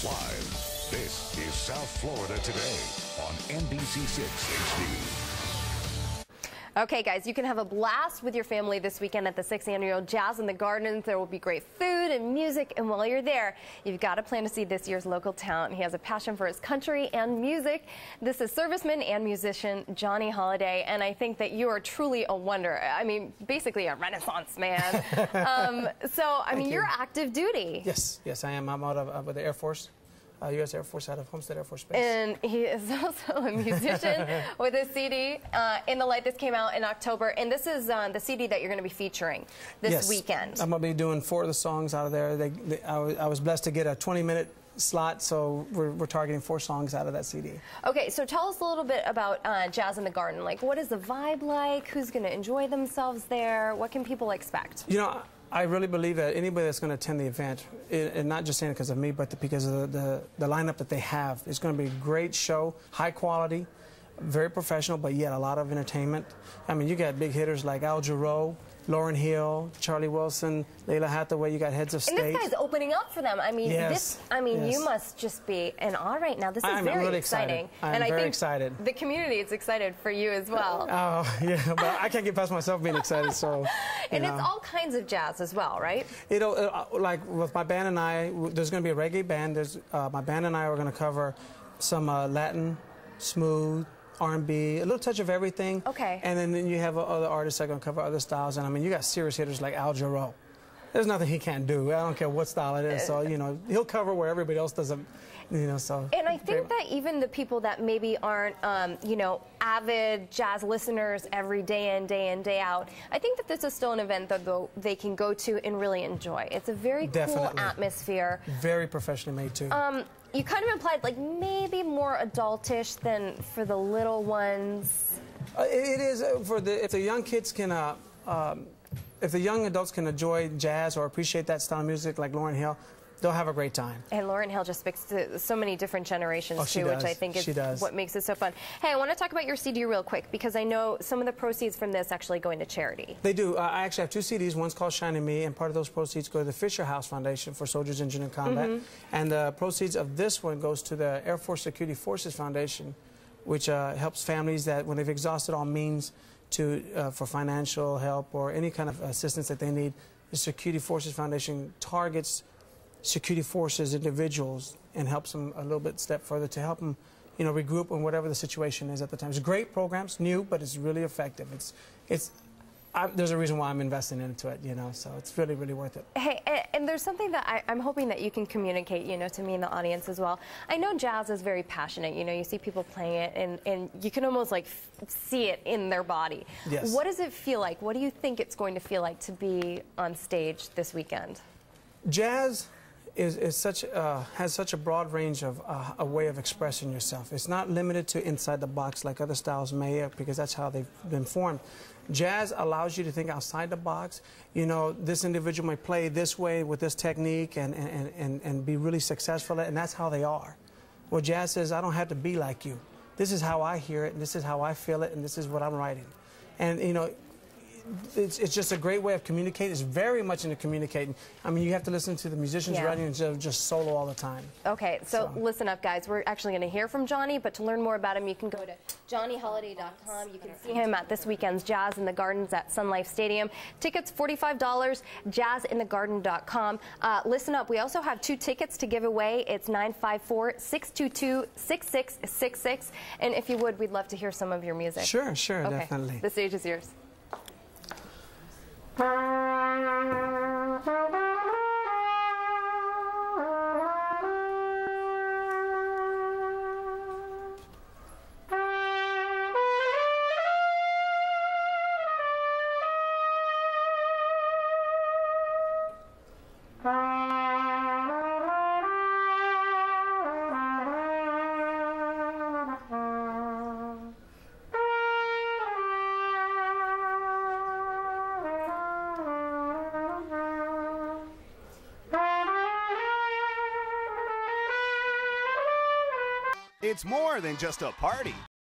Live, this is South Florida Today on NBC6 HD. Okay, guys, you can have a blast with your family this weekend at the 6th Annual Jazz in the Gardens. There will be great food and music, and while you're there, you've got to plan to see this year's local talent. He has a passion for his country and music. This is serviceman and musician Johnny Holliday, and I think that you are truly a wonder. I mean, basically a Renaissance man. I mean, you're active duty. Yes, I am. I'm out of the Air Force. U.S. Air Force out of Homestead Air Force Base. And he is also a musician with a CD, In the Light. This came out in October, and this is the CD that you're going to be featuring this weekend. I'm going to be doing 4 of the songs out of there. I was blessed to get a 20-minute slot, so we're targeting 4 songs out of that CD. Okay, so tell us a little bit about Jazz in the Garden. Like, what is the vibe like? Who's going to enjoy themselves there? What can people expect? You know, I really believe that anybody that's going to attend the event, and not just saying it because of me, but because of the lineup that they have, it's going to be a great show, high quality, very professional, but yet a lot of entertainment. I mean, you got big hitters like Al Jarreau, Lauryn Hill, Charlie Wilson, Layla Hathaway. You got heads of state. And this guy's opening up for them. I mean, you must just be in awe right now. This is very really exciting. I'm very excited. The community is excited for you as well. Oh, yeah, but I can't get past myself being excited. So, and it's all kinds of jazz as well, right? Like with my band and I, there's going to be a reggae band. My band and I are going to cover some Latin, smooth, R&B, a little touch of everything. Okay. And then you have other artists that are going to cover other styles. And I mean, you got serious hitters like Al Jarreau. There's nothing he can't do. I don't care what style it is. So, you know, he'll cover where everybody else doesn't, you know, so. And I think that even the people that maybe aren't, you know, avid jazz listeners every day in, day out, I think that this is still an event that they can go to and really enjoy. It's a very cool atmosphere. Very professionally made, too. You kind of implied, like, maybe more adultish than for the little ones. It is if the young kids can, if the young adults can enjoy jazz or appreciate that style of music, like Lauryn Hill, they'll have a great time. And Lauryn Hill just speaks to so many different generations, too, which I think is what makes it so fun. Hey, I want to talk about your CD real quick, because I know some of the proceeds from this actually going to charity. They do. I actually have 2 CDs. One's called Shining Me, and part of those proceeds go to the Fisher House Foundation for Soldiers Injured in Combat. And the proceeds of this one goes to the Air Force Security Forces Foundation, which helps families that, when they've exhausted all means for financial help or any kind of assistance that they need. The Security Forces Foundation targets security forces individuals and helps them a little bit step further to help them, you know, regroup on whatever the situation is at the time. It's great programs, new, but it's really effective. There's a reason why I'm investing into it, you know, so it's really, really worth it. Hey, and there's something that I'm hoping that you can communicate, you know, to me and the audience as well. I know jazz is very passionate. You know, you see people playing it, and you can almost, like, see it in their body. Yes. What does it feel like? What do you think it's going to feel like to be on stage this weekend? Jazz has such a broad range of a way of expressing yourself. It's not limited to inside the box like other styles may, because that's how they've been formed. Jazz allows you to think outside the box. You know, this individual may play this way with this technique and be really successful at it, and that's how they are. Well, jazz says, I don't have to be like you. This is how I hear it, and this is how I feel it, and this is what I'm writing. And, you know, it's just a great way of communicating. It's very much into communicating. I mean, you have to listen to the musicians writing instead of just solo all the time. Okay, so listen up, guys. We're actually going to hear from Johnny, but to learn more about him, you can go to johnnyholliday.com. You can see him at this weekend's Jazz in the Gardens at Sun Life Stadium. Tickets $45, jazzinthegarden.com. Listen up. We also have 2 tickets to give away. It's 954-622-6666. And if you would, we'd love to hear some of your music. Sure, okay. Definitely. The stage is yours. It's more than just a party.